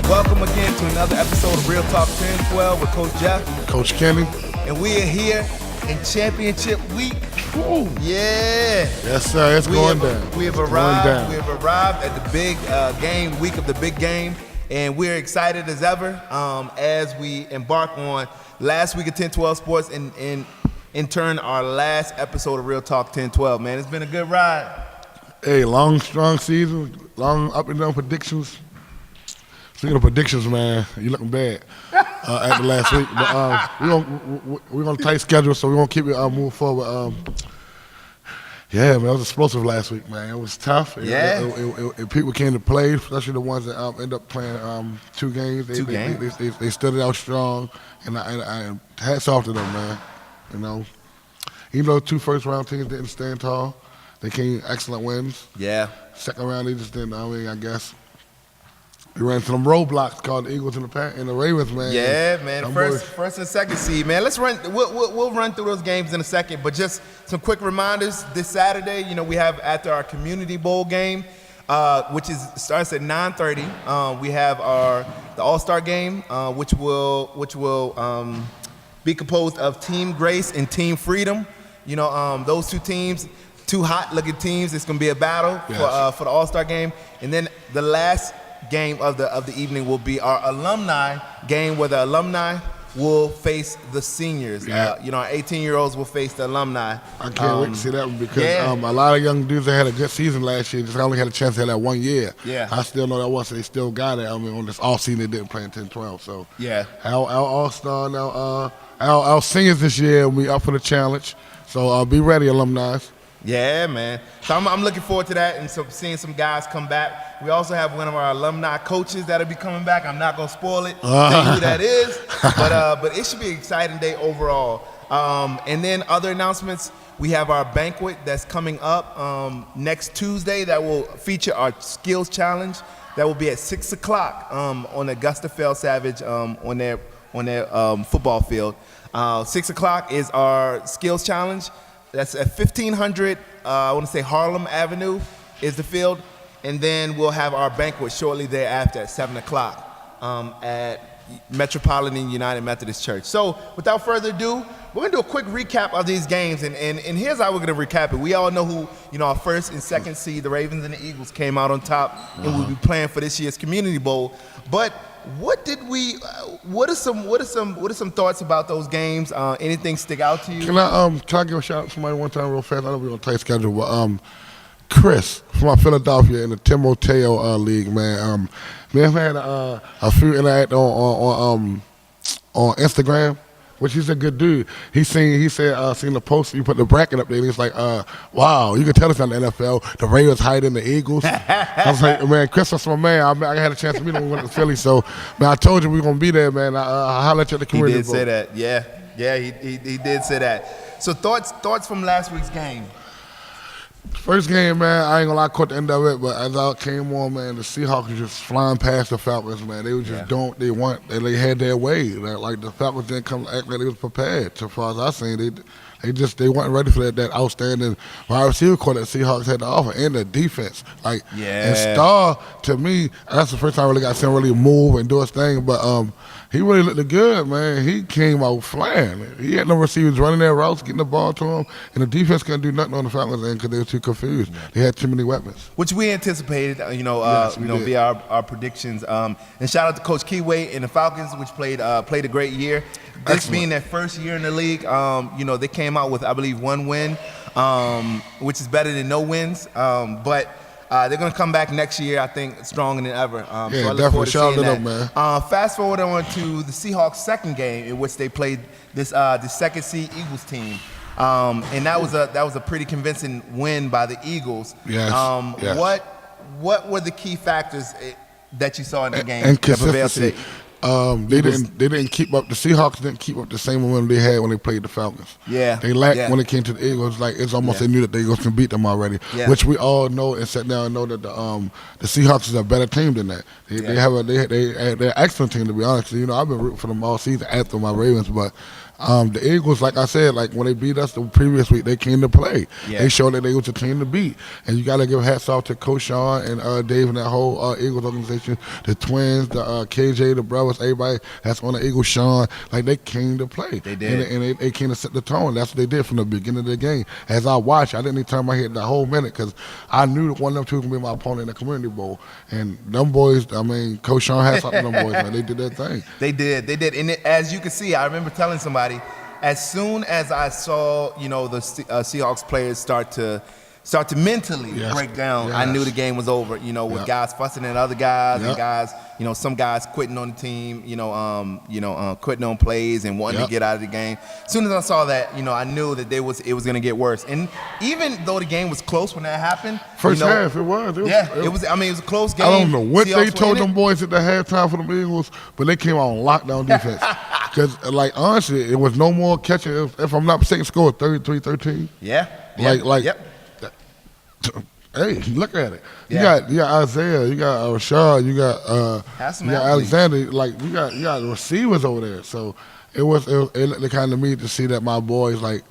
Welcome again to another episode of Real Talk 10-12 with Coach Jeff. Coach Kenny. And we are here in championship week. Ooh. Yeah. Yes, sir. It's going down. We have arrived. We have arrived at the big game, week of the big game. And we're excited as ever as we embark on last week of 10-12 Sports and in turn our last episode of Real Talk 10-12. Man, it's been a good ride. Hey, long, strong season, long up and down predictions. Speaking of predictions, man, you looking bad after last week. But we're gonna tight schedule, so we're gonna keep it move forward. Yeah, man, it was explosive last week, man. It was tough. Yeah. People came to play, especially the ones that end up playing 2 games. They stood it out strong, and I hats off to them, man. You know, even though 2 first-round teams didn't stand tall, they came excellent wins. Yeah. Second round, they just didn't. I guess. We ran into them roadblocks called the Eagles and the Ravens, man. Yeah, man. First and second seed, man. Let's run. We'll run through those games in a second, but just some quick reminders. This Saturday, we have after our Community Bowl game, which starts at 9:30. We have the All-Star game, which will be composed of Team Grace and Team Freedom. Those 2 teams. 2 hot-looking teams. It's going to be a battle for the All-Star game, and then the last game of the evening will be our alumni game, where the alumni will face the seniors. Yeah. Our 18-year-olds will face the alumni. I can't wait to see that one because a lot of young dudes that had a good season last year just only had a chance to have that 1 year. Yeah. I still know that once they still got it. On this off season they didn't play in 10-12. So yeah, our All-Star now, our seniors this year will be up for the challenge. So be ready, alumni. Yeah, man. So I'm looking forward to that and seeing some guys come back. We also have one of our alumni coaches that'll be coming back. I'm not gonna spoil it, tell you who that is, but it should be an exciting day overall. And then other announcements. We have our banquet that's coming up next Tuesday that will feature our skills challenge. That will be at 6 o'clock on Augusta Fail Savage on their football field. 6 o'clock is our skills challenge. That's at 1500, I want to say Harlem Avenue is the field. And then we'll have our banquet shortly thereafter at 7 o'clock at Metropolitan United Methodist Church. So without further ado, we're going to do a quick recap of these games. And here's how we're going to recap it. We all know who, our first and second seed, the Ravens and the Eagles, came out on top and we'll be playing for this year's Community Bowl. But what are some thoughts about those games? Anything stick out to you? Can I give a shout out to somebody one time real fast? I know we're on a tight schedule, but Chris from Philadelphia in the Timoteo League, man. We have had a few interact on Instagram, which he's a good dude. He seen the post, you put the bracket up there, and he's like, wow, you can tell it's not the NFL. The Ravens hiding the Eagles. I was like, man, Chris was my man. I had a chance to meet him when we went to Philly. So, man, I told you we were going to be there, man. I'll holler at you at the community. He did say that, yeah, he did say that. So thoughts from last week's game? First game, man, I ain't gonna lie, I caught the end of it, but as I came on, man, the Seahawks were just flying past the Falcons, man. They were just they had their way. Like the Falcons didn't come act like they was prepared. So far as I seen, they weren't ready for that outstanding wide receiver core that Seahawks had to offer, and the defense. And Starr, to me, that's the first time I really got to see him really move and do his thing. But he really looked good, man. He came out flying. He had no receivers running their routes, getting the ball to him, and the defense couldn't do nothing on the Falcons end because they were too confused. Yeah. They had too many weapons. Which we anticipated, via our predictions. And shout out to Coach Keyway and the Falcons, which played a great year. This being their first year in the league, they came out with, I believe, 1 win, which is better than no wins. But they're going to come back next year, I think, stronger than ever. So I look forward to seeing that. Man. Fast forward on to the Seahawks' second game, in which they played the second seed Eagles team. And that was a pretty convincing win by the Eagles. Yes. What were the key factors that you saw in the game? And consistency. They didn't keep up. The Seahawks didn't keep up the same momentum they had when they played the Falcons. Yeah, they lacked when it came to the Eagles. Like it's almost they knew that the Eagles can beat them already. Yeah. Which we all know and sat down and know that the Seahawks is a better team than that. They're an excellent team, to be honest. I've been rooting for them all season after my Ravens, but The Eagles, like I said, like when they beat us the previous week, they came to play. Yeah. They showed that they was a team to beat. And you got to give hats off to Coach Sean and Dave and that whole Eagles organization, the twins, the KJ, the brothers, everybody that's on the Eagles, Sean. Like they came to play. They did. And they came to set the tone. That's what they did from the beginning of the game. As I watched, I didn't even turn my head the whole minute because I knew that one of them two was going to be my opponent in the Community Bowl. And them boys, I mean, Coach Sean had something to them boys, man. They did their thing. They did. And as you can see, I remember telling somebody, as soon as I saw, the Seahawks players start to mentally break down, I knew the game was over. With guys fussing at other guys and guys, some guys quitting on the team, quitting on plays and wanting to get out of the game. As soon as I saw that, I knew that it was going to get worse. And even though the game was close when that happened, first half it was. It was. I mean, it was a close game. I don't know what Seahawks they told them boys at the halftime for the Eagles, but they came out on lockdown defense. Because, like, honestly, it was no more catching. If I'm not mistaken, score 33-13. Yeah. Hey, look at it. You got Isaiah, you got Rashad, you got Alexander. Like you got the receivers over there. So it looked kind of me to see that my boys like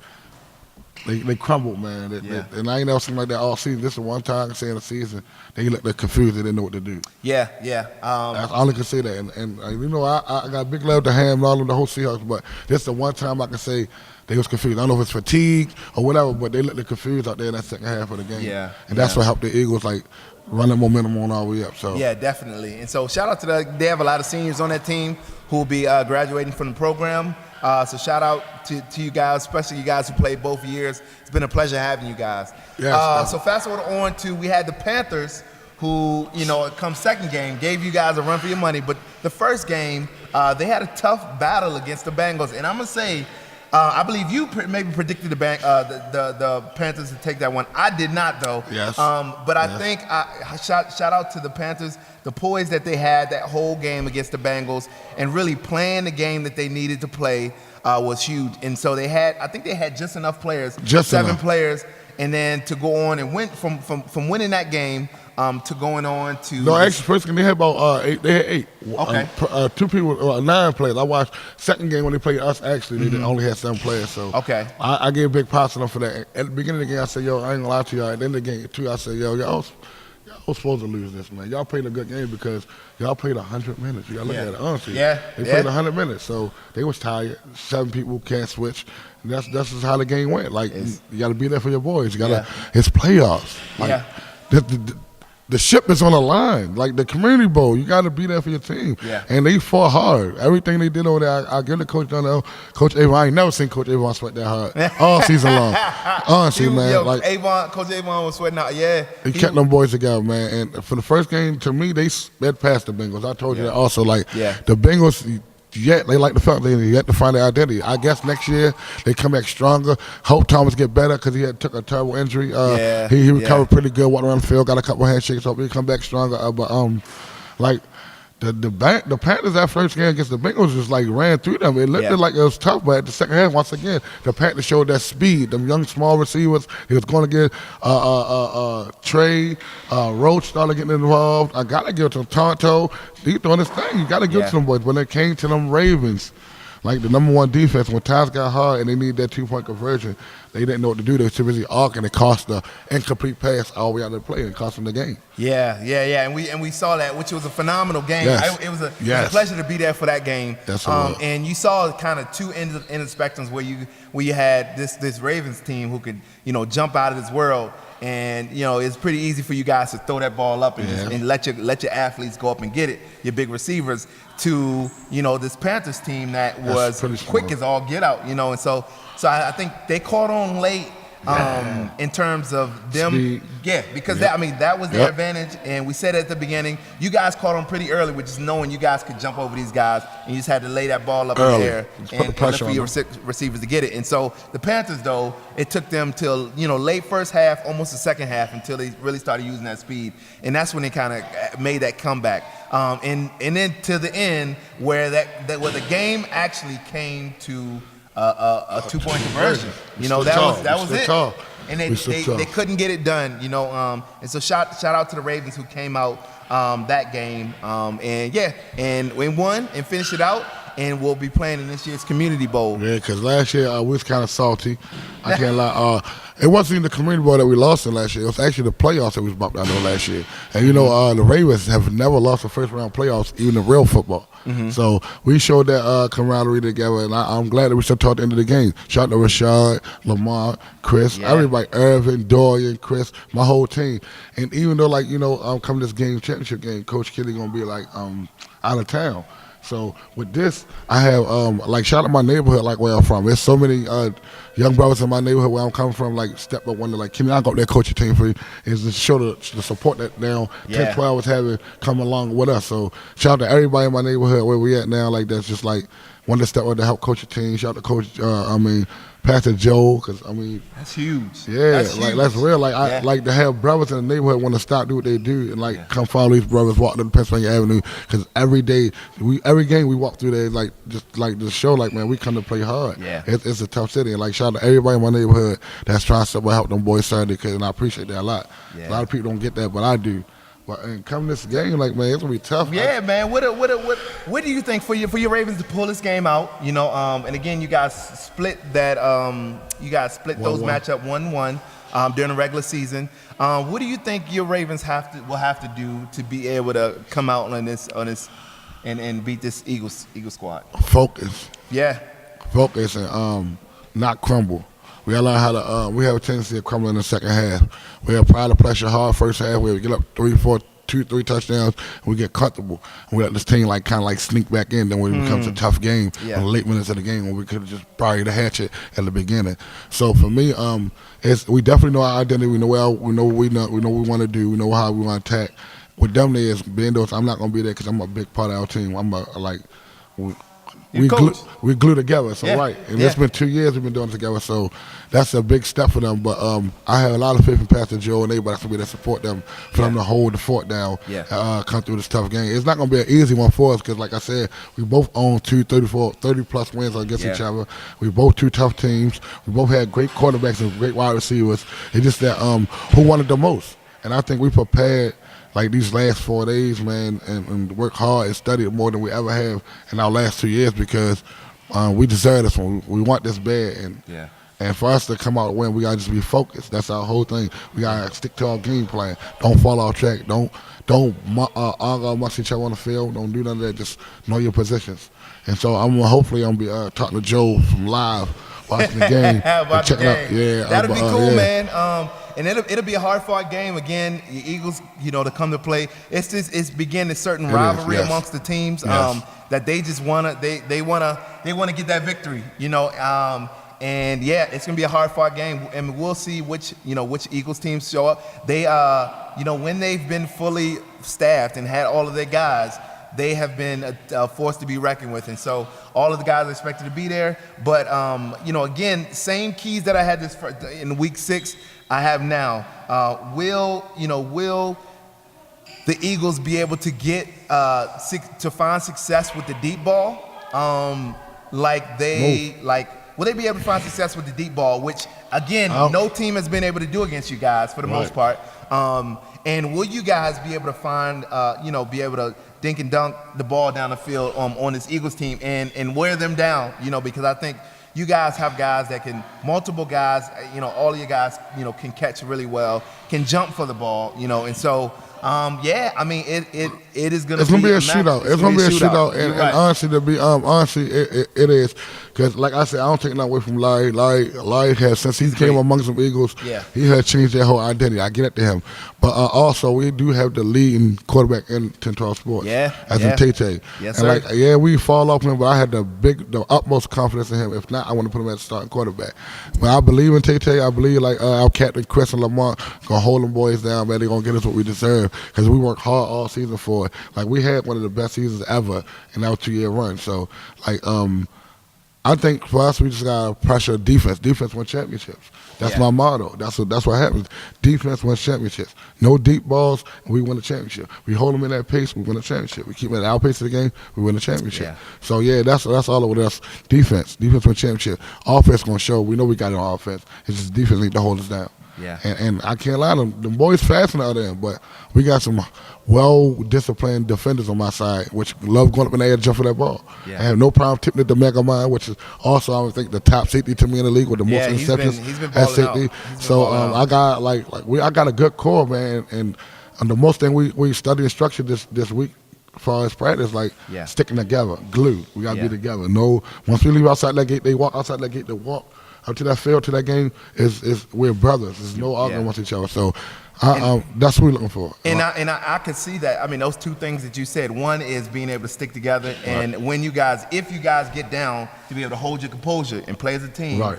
they crumbled, man. And I ain't never seen like that all season. This is one time I can say in the season they looked confused. They didn't know what to do. Yeah. I only can say that. And I got big love to Ham and all of the whole Seahawks, but this is the one time I can say they was confused. I don't know if it's fatigue or whatever, but they looked confused out there in that second half of the game. And that's what helped the Eagles like run the momentum on all the way up. So yeah, definitely. And so shout out to they have a lot of seniors on that team who will be graduating from the program. So shout out to you guys, especially you guys who played both years. It's been a pleasure having you guys. Yes, so fast forward on to we had the Panthers who, come second game, gave you guys a run for your money. But the first game, they had a tough battle against the Bengals. And I'm going to say, I believe you maybe predicted the Panthers to take that one. I did not, though. Yes. But I think shout out to the Panthers, the poise that they had that whole game against the Bengals, and really playing the game that they needed to play was huge. And so I think they had just enough players, seven players, and then to go on and win from winning that game to going on to. No, actually, first game they had about eight. They had 8. Okay. 2 people, 9 players. I watched second game when they played us. Actually, they only had 7 players. So I gave big props to them for that. At the beginning of the game, I said, "Yo, I ain't gonna lie to y'all." At the end of the game, too, I said, "Yo, y'all supposed to lose this, man. Y'all played a good game because y'all played 100 minutes. You gotta look at it honestly. They played 100 minutes, so they was tired. 7 people can't switch. And that's just how the game went. Like you gotta be there for your boys. You gotta. It's playoffs. Like, the ship is on the line. Like the Community Bowl, you got to be there for your team. And they fought hard. Everything they did over there, I give the coach down there. Coach Avon, I ain't never seen Coach Avon sweat that hard all season long. Honestly, man. Like Coach Avon was sweating out. He kept them boys together, man. And for the first game, to me, they sped past the Bengals. I told you that also. Like the Bengals. They like the fact they yet to find their identity. I guess next year they come back stronger. Hope Thomas get better because he took a terrible injury. He recovered pretty good. Walked around the field, got a couple handshakes. Hope he come back stronger. But like the Panthers that first game against the Bengals just like ran through them. It looked like it was tough, but at the second half, once again, the Panthers showed that speed. Them young small receivers, he was going to get Trey, Roach started getting involved. I gotta give it to Tonto. He doing his thing. You gotta give it to them boys. When it came to them Ravens, like the number 1 defense, when times got hard and they need that 2-point conversion, they didn't know what to do. They were too busy arcing. It cost the incomplete pass all the way out of the play and cost them the game. And we saw that, which was a phenomenal game. It was a pleasure to be there for that game. And you saw kind of 2 ends of spectrums where you had this Ravens team who could jump out of this world. And it's pretty easy for you guys to throw that ball up and let your athletes go up and get it, your big receivers, to this Panthers team that was quick as all get out, and so I think they caught on late in terms of them, speed. Because that was their advantage, and we said at the beginning, you guys caught on pretty early with just knowing you guys could jump over these guys, and you just had to lay that ball up in the air and look for your receivers to get it. And so the Panthers, though, it took them till late first half, almost the second half, until they really started using that speed, and that's when they kind of made that comeback. And then to the end, where the game actually came to a 2-point conversion. That was it. And they couldn't get it done, and so shout out to the Ravens who came out that game, and won and finished it out. and will be playing in this year's Community Bowl. Yeah, because last year we was kind of salty. I can't lie. It wasn't even the Community Bowl that we lost in last year. It was actually the playoffs that we was bumped out on last year. And you know, the Ravens have never lost a first round playoffs, even in real football. So we showed that camaraderie together, and I'm glad that we still talked at the end of the game. Shout out to Rashad, Lamar, Chris, everybody, Irvin, Dorian, Chris, my whole team. And even though, like, you know, come this game, championship game, Coach Kelly gonna be like out of town. So with this, I have like shout out my neighborhood, like where I'm from. There's so many young brothers in my neighborhood where I'm coming from. Like step up one, like can I go up there coach a team for you? Is to show the support that now 10, 12 was having come along with us. So shout out to everybody in my neighborhood where we at now. Like that's just like one to step up to help coach a team. Shout out to Coach Pastor Joe, because that's huge. Yeah, that's like huge. that's real. Like I like to have brothers in the neighborhood want to stop do what they do and like come follow these brothers walk down Pennsylvania Avenue. Because every day, every game we walk through there, like just like the show, like man, we come to play hard. Yeah, it's a tough city. And like shout out to everybody in my neighborhood that's trying to help them boys Saturday, and I appreciate that a lot. Yeah. A lot of people don't get that, but I do. But and come this game, like man, it's gonna be tough. Yeah, man. What do you think for your Ravens to pull this game out? You know, and again, you guys split that. You guys split those matchup 1-1 during the regular season. What do you think your Ravens will have to do to be able to come out on this and beat this Eagles squad? Focus. Yeah. Focus and not crumble. We gotta learn how to. We have a tendency of crumbling in the second half. We apply the pressure hard first half. We get up 3, 4, 2, 3 touchdowns, and we get comfortable. And we let this team like kind of like sneak back in. Then when it becomes a tough game, in the late minutes of the game, when we could have just buried the hatchet at the beginning. So for me, we definitely know our identity. We know what we want to do. We know how we want to attack. With them, is being those. I'm not gonna be there because I'm a big part of our team. We glue together, so right. And it's been 2 years we've been doing it together, so that's a big step for them. But I have a lot of faith in Pastor Joe and everybody that's going to be there to support them, for them to hold the fort down, come through this tough game. It's not going to be an easy one for us because, like I said, we both own 30-plus wins against each other. We both two tough teams. We both had great quarterbacks and great wide receivers. It's just that who wanted the most. And I think we prepared like these last 4 days, man, and work hard and study more than we ever have in our last 2 years because we deserve this one. We want this bad. And for us to come out and win, we got to just be focused. That's our whole thing. We got to stick to our game plan. Don't fall off track. Don't argue amongst each other on the field. Don't do none of that. Just know your positions. And so hopefully I'm going to be talking to Joe from live, watching the game. Checking out. Yeah, that'll be cool, man. And it'll be a hard-fought game again. The Eagles, to come to play. It's begin a certain rivalry amongst the teams that they just wanna they wanna get that victory. And it's gonna be a hard-fought game, and we'll see which Eagles teams show up. They when they've been fully staffed and had all of their guys, they have been a force to be reckoned with, and so all of the guys are expected to be there. But again, same keys that I had in week 6, I have now. Will the Eagles be able to get to find success with the deep ball? Will they be able to find success with the deep ball, which again, no team has been able to do against you guys for the most part. And will you guys be able to find, be able to dink and dunk the ball down the field on this Eagles team and wear them down? Because I think you guys have guys that can, multiple guys, all of you guys, can catch really well, can jump for the ball, and so, it is going to be a shootout. It's going to be a shootout. And honestly, it is. Because, like I said, I don't take nothing away from Larry. Larry has, since he came amongst some Eagles, he has changed their whole identity. I get it to him. But also, we do have the leading quarterback in 10-12 sports. As in Tay-Tay. Yes, and sir. We fall off him, but I had the utmost confidence in him. If not, I want to put him as starting quarterback. But I believe in Tay-Tay. I believe, our captain, Chris and Lamar, going to hold them boys down, man. They're going to get us what we deserve. Because we worked hard all season for it. We had one of the best seasons ever in our 2-year run. So, I think for us, we just got to pressure defense. Defense wins championships. That's my motto. That's what happens. Defense wins championships. No deep balls, and we win a championship. We hold them in that pace, we win a championship. We keep them at our pace of the game, we win a championship. So, that's all over us. Defense wins championship. Offense going to show. We know we got it on offense. It's just defense need to hold us down. Yeah. And I can't lie, them boys faster out there, but we got some well-disciplined defenders on my side, which love going up in the air and jump for that ball. Yeah. I have no problem tipping it to Mega Mind, which is also, I would think, the top safety to me in the league with the most interceptions he's been at balling safety. out. So I got I got a good core, man, and the most thing we study and structure this week as far as practice, sticking together, glue. We got to be together. No, once we leave outside that gate, they walk outside that gate, they walk up to that field, to that game, we're brothers. There's no arguing with each other. So that's what we're looking for. And I could see that. I mean, those two things that you said. One is being able to stick together, and if you guys get down, to be able to hold your composure and play as a team. Right.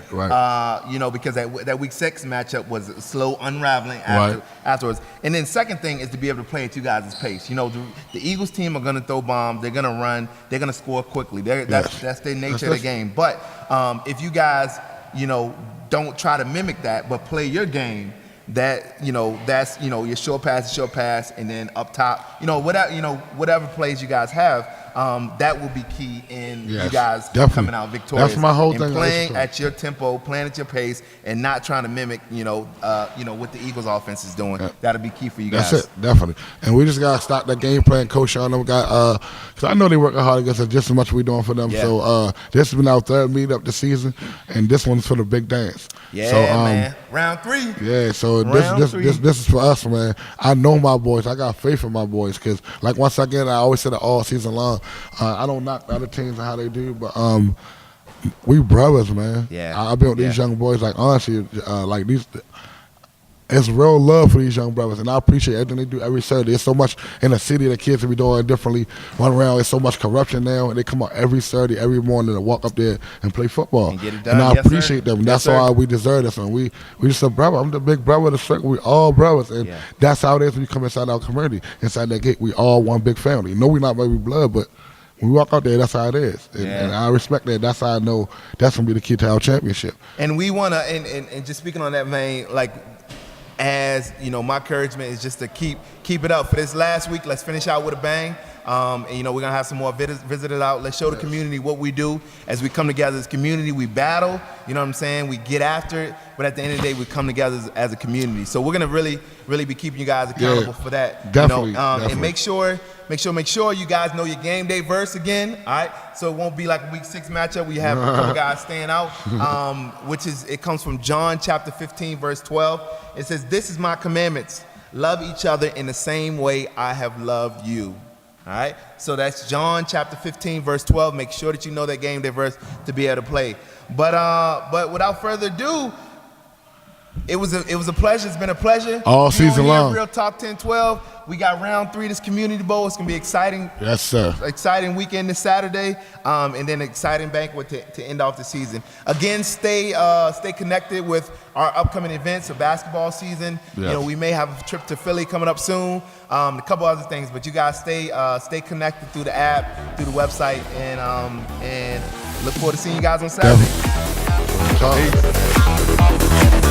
Because that week 6 matchup was a slow unraveling afterwards. And then second thing is to be able to play at you guys' pace. The Eagles team are going to throw bombs. They're going to run. They're going to score quickly. That's their nature of the game. But if you guys don't try to mimic that, but play your game, that's your short pass, and then up top, whatever plays you guys have, that will be key in you guys coming out victorious. That's my whole and thing. Playing at your tempo, playing at your pace, and not trying to mimic, what the Eagles offense is doing. That'll be key for you guys. That's it, definitely. And we just gotta stop that game plan. Coach on them got because I know they working hard against us just as much as we doing for them. Yeah. So this has been our third meet up this season, and this one's for the big dance. Yeah, so, man. Round 3. Yeah, so this is for us, man. I know my boys. I got faith in my boys because, once again, I always said it all season long. I don't knock the other teams and how they do, but we brothers, man. Yeah. I've been with these young boys, honestly, these. It's real love for these young brothers, and I appreciate everything they do every Saturday. There's so much in the city that kids will be doing differently, run around. There's so much corruption now, and they come out every Saturday, every morning, and walk up there and play football. And get it done. And I appreciate them. Yes, That's why we deserve this. And we just a brother. I'm the big brother of the circle. We all brothers, and that's how it is when you come inside our community, inside that gate. We all one big family. No, we're not baby blood, but when we walk out there, that's how it is. And I respect that. That's how I know that's going to be the key to our championship. And we want to, and just speaking on that vein, as my encouragement is just to keep it up for this last week. Let's finish out with a bang. And we're gonna have some more visitors out. Let's show the community what we do as we come together as a community. We battle, you know what I'm saying? We get after it, but at the end of the day, we come together as a community. So we're gonna really be keeping you guys accountable for that. Definitely, definitely. And make sure you guys know your game day verse again. All right, so it won't be like a week 6 matchup. We have a couple guys staying out, it comes from John chapter 15 verse 12. It says, "This is my commandments: love each other in the same way I have loved you." All right, so that's John chapter 15 verse 12. Make sure that you know that game day verse to be able to play. But without further ado, it was a pleasure. It's been a pleasure all season long. Real Talk 10-12. We got round 3 this Community Bowl. It's gonna be exciting. Yes, sir. Exciting weekend this Saturday, and then exciting banquet to end off the season. Again, stay connected with our upcoming events, the basketball season. Yes. We may have a trip to Philly coming up soon. A couple other things, but you guys stay connected through the app, through the website, and look forward to seeing you guys on Saturday. Definitely. Peace.